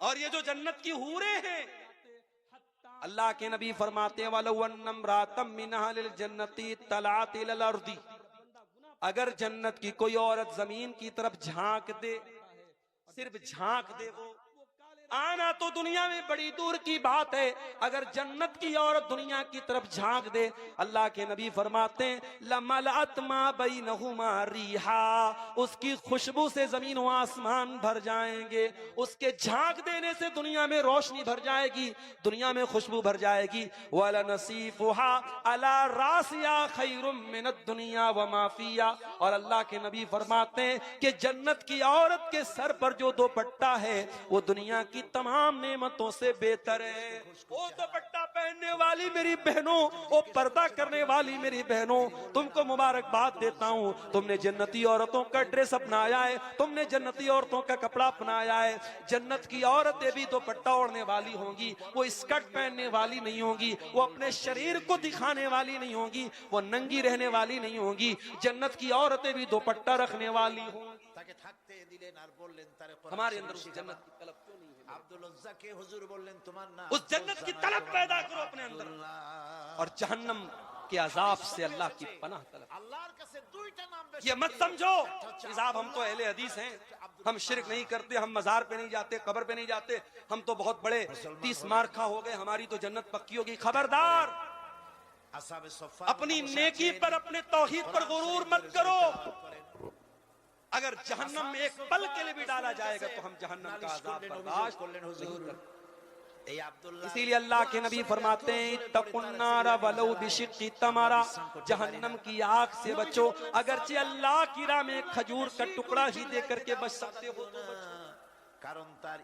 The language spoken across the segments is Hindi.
और ये जो जन्नत की हूरें हैं, अल्लाह के नबी फरमाते हैं अगर जन्नत की कोई औरत जमीन की तरफ झांक दे, सिर्फ झांक दे, वो आना तो दुनिया में बड़ी दूर की बात है, अगर जन्नत की औरत दुनिया की तरफ झांक दे, अल्लाह के नबी फरमाते हैं लमलअत मा बैनहुमा रिहा, उसकी खुशबू से जमीन व आसमान भर जाएंगे। उसके झांक देने से दुनिया में रोशनी भर जाएगी, दुनिया में खुशबू भर जाएगी। वला नसीफुहा अला रासिया खैरुम मिनद दुनिया व माफिया, और अल्लाह के नबी फरमाते हैं कि जन्नत की औरत के सर पर जो दुपट्टा है वो दुनिया की तमाम नेमतों से बेहतर है। वो दुपट्टा पहनने वाली मेरी बहनों, वो पर्दा करने वाली मेरी बहनों, तुमको मुबारकबाद देता हूँ। तुमने जन्नती औरतों का ड्रेस अपनाया है, तुमने जन्नती औरतों का कपड़ा अपनाया है। जन्नत की औरतें भी दुपट्टा ओढ़ने वाली होंगी, वो स्कर्ट पहनने वाली नहीं होंगी, वो अपने शरीर को दिखाने वाली नहीं होंगी, वो नंगी रहने वाली नहीं होंगी। जन्नत की औरतें भी दुपट्टा रखने वाली होंगी। हमारे अंदर उस जन्नत की तलब क्यों नहीं है? उस जन्नत की तलब पैदा करो अपने अंदर, और जहन्नम के अजाब से अल्लाह की पनाह तलब। ये मत समझो साहब हम तो अहले हदीस हैं, हम शिरक नहीं करते, हम मजार पे नहीं जाते, कब्र पे नहीं जाते, हम तो बहुत बड़े 30 मार्का हो गए, हमारी तो जन्नत पक्की होगी। खबरदार, अपनी नेकी पर, अपने तौहीद पर गुरूर मत करो। अगर जहन्नम में एक पल के लिए भी डाला जाएगा तो हम जहन्नम का अज़ाब बर्दाश्त नहीं करते। इसीलिए अल्लाह के नबी फरमाते हैं इत्तकुन्नार वलौ बिशिक्कि तमरा, जहन्नम की आग से बचो, अगरचे अल्लाह की राह में खजूर का टुकड़ा ही दे करके बच सकते हो तो बचो।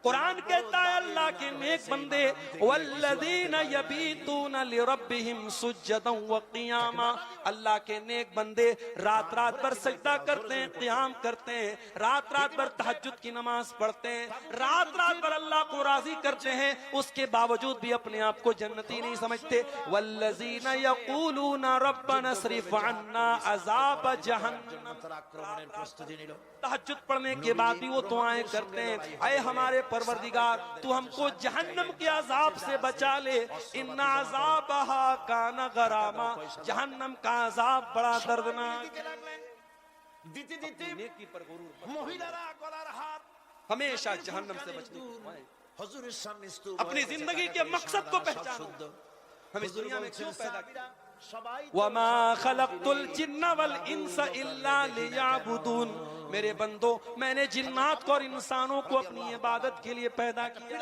कुरान कहता है अल्लाह के नेक बंदे वल्लज़ीना यबीतूना लिरब्बिहिम सुज्जदन व क़ियामा, अल्लाह के नेक बंदे रात रात भर सजदा करते हैं, क़ियाम करते हैं, रात रात भर तहज्जुद की नमाज पढ़ते हैं, रात रात भर अल्लाह को राजी करते हैं, उसके बावजूद भी अपने आप को जन्नती नहीं समझते। वल्लज़ीना यक़ूलूना रब्बना स्रिफ अन्ना अज़ाब जहन्नम, तहज्जुद पढ़ने के बाद भी वो दुआएं करते हैं, ऐ हमारे परवरदिगार तू हमको जहन्नम के अजाब से बचा ले, इन्ना अज़ाबहा काना गरामा, जहन्नम का अजाब बड़ा दर्दनाक। हमेशा जहन्नम से बचने की, अपनी जिंदगी के मकसद को पहचानो। हम इस दुनिया में क्यों पैदा किया? वमा खलक़तुल जिन्ना वल इंसा इल्ला लियअबुदून, मेरे बंदो मैंने जिन्नात को और इंसानों को अपनी इबादत के लिए पैदा किया।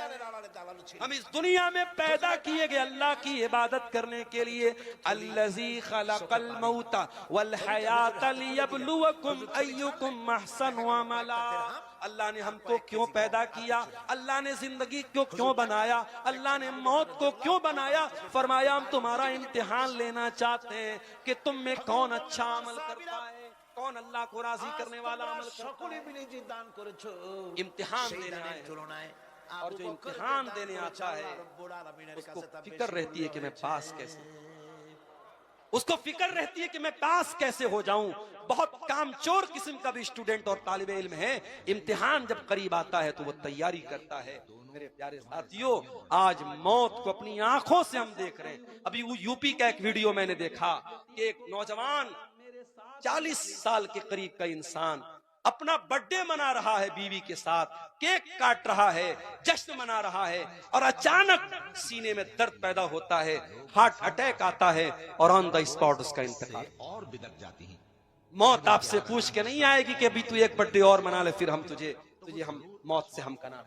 हम इस दुनिया में पैदा किए गए अल्लाह की इबादत करने के लिए। अल्लज़ी खलक़ल मौता वल हयाता लियब्लुवकुम अय्युकुम अहसनु अमला, अल्लाह ने हमको क्यों पैदा किया, अल्लाह ने जिंदगी को क्यों बनाया, अल्लाह ने मौत को क्यों बनाया? फरमाया हम तुम्हारा इम्तिहान लेना चाहते हैं कि तुम में कौन अच्छा अमल करता है, कौन अल्लाह को राजी करने वाला अमल करता है। इम्तिहान देना है, और जो इम्तिहान देने आता है उसको फिक्र रहती है कि मैं पास कैसे, उसको फिक्र रहती है कि मैं पास कैसे हो जाऊं। बहुत कामचोर किस्म का भी स्टूडेंट और तालिब इल्म है, इम्तिहान जब करीब आता है तो वो तैयारी करता है। मेरे प्यारे साथियों, आज मौत को अपनी आंखों से हम देख रहे हैं। अभी वो यूपी का एक वीडियो मैंने देखा कि एक नौजवान 40 साल के करीब का इंसान अपना बर्थडे मना रहा है, बीवी के साथ केक काट रहा है, जश्न मना रहा है, और अचानक सीने में दर्द पैदा होता है, हार्ट अटैक आता है और ऑन द स्पॉट उसका इंतकाल और बिदक जाती है। मौत आपसे पूछ के नहीं आएगी कि अभी तू एक बर्थडे और मना ले, फिर हम तुझे हम मौत से हम कना।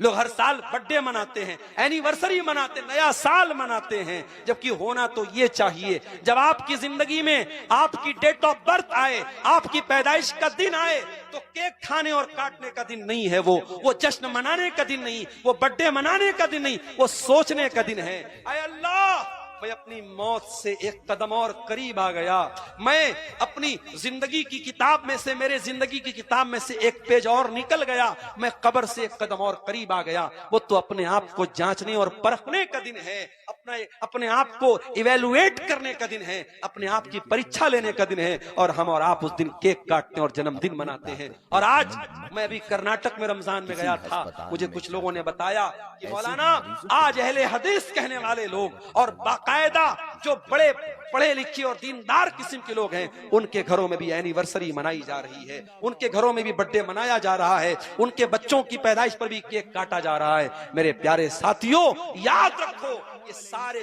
लोग हर साल बर्थडे मनाते हैं, एनिवर्सरी मनाते हैं, नया साल मनाते हैं, जबकि होना तो ये चाहिए जब आपकी जिंदगी में आपकी डेट ऑफ बर्थ आए, आपकी पैदाइश का दिन आए, तो केक खाने और काटने का दिन नहीं है, वो जश्न मनाने का दिन नहीं, वो बर्थडे मनाने का दिन नहीं, वो सोचने का दिन है। ऐ अल्लाह, मैं अपनी मौत से एक कदम और करीब आ गया, मैं अपनी जिंदगी की किताब में से, मेरे जिंदगी की किताब में से एक पेज और निकल गया, मैं कब्र से एक कदम और करीब आ गया। वो तो अपने आप को जांचने और परखने का दिन है, अपने आप को इवेलुएट करने का दिन है, अपने आप की परीक्षा लेने का दिन है। और हम और आप उस दिन केक काटते और जन्मदिन मनाते हैं। और आज मैं अभी कर्नाटक में रमजान में गया था, मुझे कुछ लोगों ने बताया कि मौलाना आज अहले हदीस कहने वाले लोग और बाकायदा जो बड़े पढ़े लिखे और दीनदार किस्म के लोग हैं, उनके घरों में भी एनिवर्सरी मनाई जा रही है, उनके घरों में भी बर्थडे मनाया जा रहा है, उनके बच्चों की पैदाइश पर भी केक काटा जा रहा है। मेरे प्यारे साथियों, याद रखो ये सारे